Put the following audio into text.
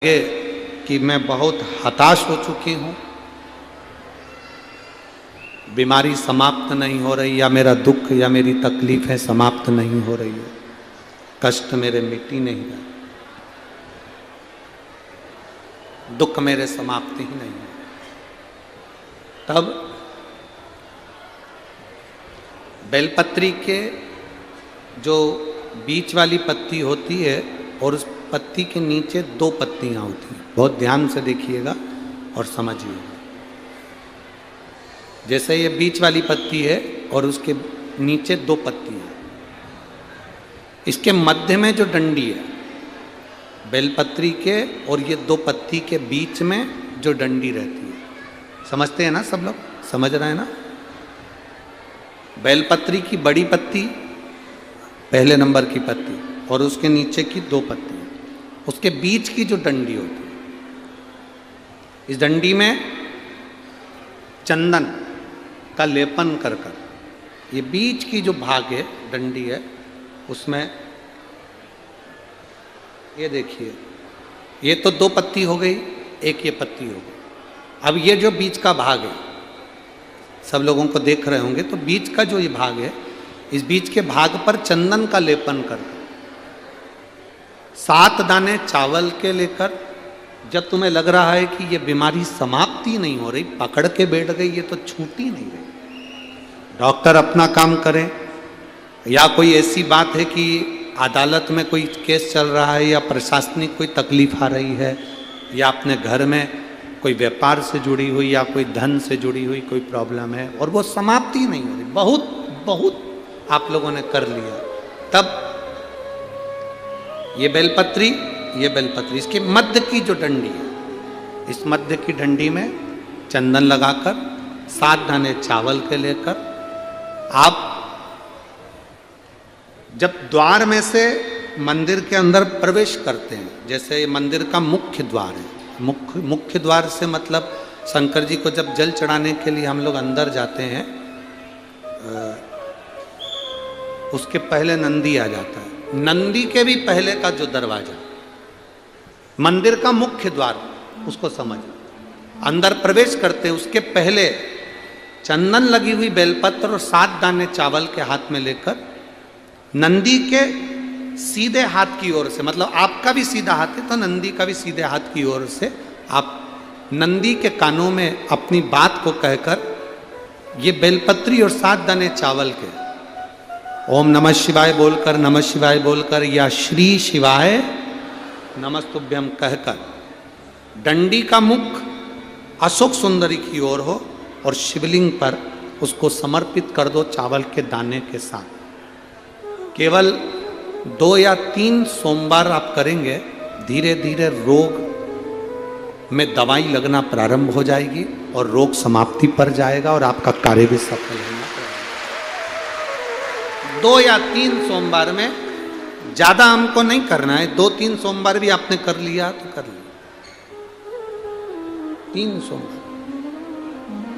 कि मैं बहुत हताश हो चुकी हूँ, बीमारी समाप्त नहीं हो रही, या मेरा दुख या मेरी तकलीफें समाप्त नहीं हो रही है, कष्ट मेरे मिट ही नहीं रहे, दुख मेरे समाप्त ही नहीं है। तब बेलपत्री के जो बीच वाली पत्ती होती है और उस पत्ती के नीचे दो पत्तियां होती हैं, बहुत ध्यान से देखिएगा और समझिएगा। जैसे ये बीच वाली पत्ती है और उसके नीचे दो पत्तियां, इसके मध्य में जो डंडी है बेलपत्री के और ये दो पत्ती के बीच में जो डंडी रहती है, समझते हैं ना सब लोग, समझ रहे हैं ना। बेलपत्री की बड़ी पत्ती, पहले नंबर की पत्ती, और उसके नीचे की दो पत्ती, उसके बीच की जो डंडी होती है, इस डंडी में चंदन का लेपन कर कर, ये बीच की जो भाग है डंडी है उसमें, ये देखिए, ये तो दो पत्ती हो गई, एक ये पत्ती हो गई। अब ये जो बीच का भाग है, सब लोगों को देख रहे होंगे, तो बीच का जो ये भाग है, इस बीच के भाग पर चंदन का लेपन कर 7 दाने चावल के लेकर, जब तुम्हें लग रहा है कि ये बीमारी समाप्ति नहीं हो रही, पकड़ के बैठ गई, ये तो छूटी नहीं रही, डॉक्टर अपना काम करें, या कोई ऐसी बात है कि अदालत में कोई केस चल रहा है, या प्रशासनिक कोई तकलीफ आ रही है, या अपने घर में कोई व्यापार से जुड़ी हुई या कोई धन से जुड़ी हुई कोई प्रॉब्लम है और वो समाप्ति नहीं हो रही, बहुत आप लोगों ने कर लिया, तब ये बेलपत्री इसके मध्य की जो डंडी है, इस मध्य की डंडी में चंदन लगाकर 7 दाने चावल के लेकर, आप जब द्वार में से मंदिर के अंदर प्रवेश करते हैं, जैसे मंदिर का मुख्य द्वार है, मुख्य द्वार से मतलब शंकर जी को जब जल चढ़ाने के लिए हम लोग अंदर जाते हैं, उसके पहले नंदी आ जाता है, नंदी के भी पहले का जो दरवाजा, मंदिर का मुख्य द्वार, उसको समझ, अंदर प्रवेश करते उसके पहले चंदन लगी हुई बेलपत्र और 7 दाने चावल के हाथ में लेकर, नंदी के सीधे हाथ की ओर से, मतलब आपका भी सीधा हाथ है तो नंदी का भी सीधे हाथ की ओर से, आप नंदी के कानों में अपनी बात को कहकर, ये बेलपत्री और 7 दाने चावल के ओम नमः शिवाय बोलकर, नमः शिवाय बोलकर, या श्री शिवाय नमस्तुभ्यम कहकर, डंडी का मुख अशोक सुंदरी की ओर हो और शिवलिंग पर उसको समर्पित कर दो चावल के दाने के साथ। केवल 2 या 3 सोमवार आप करेंगे, धीरे धीरे रोग में दवाई लगना प्रारंभ हो जाएगी और रोग समाप्ति पर जाएगा और आपका कार्य भी सफल होगा। 2 या 3 सोमवार में, ज्यादा हमको नहीं करना है, 2-3 सोमवार भी आपने कर लिया तो कर लिया, 3 सोमवार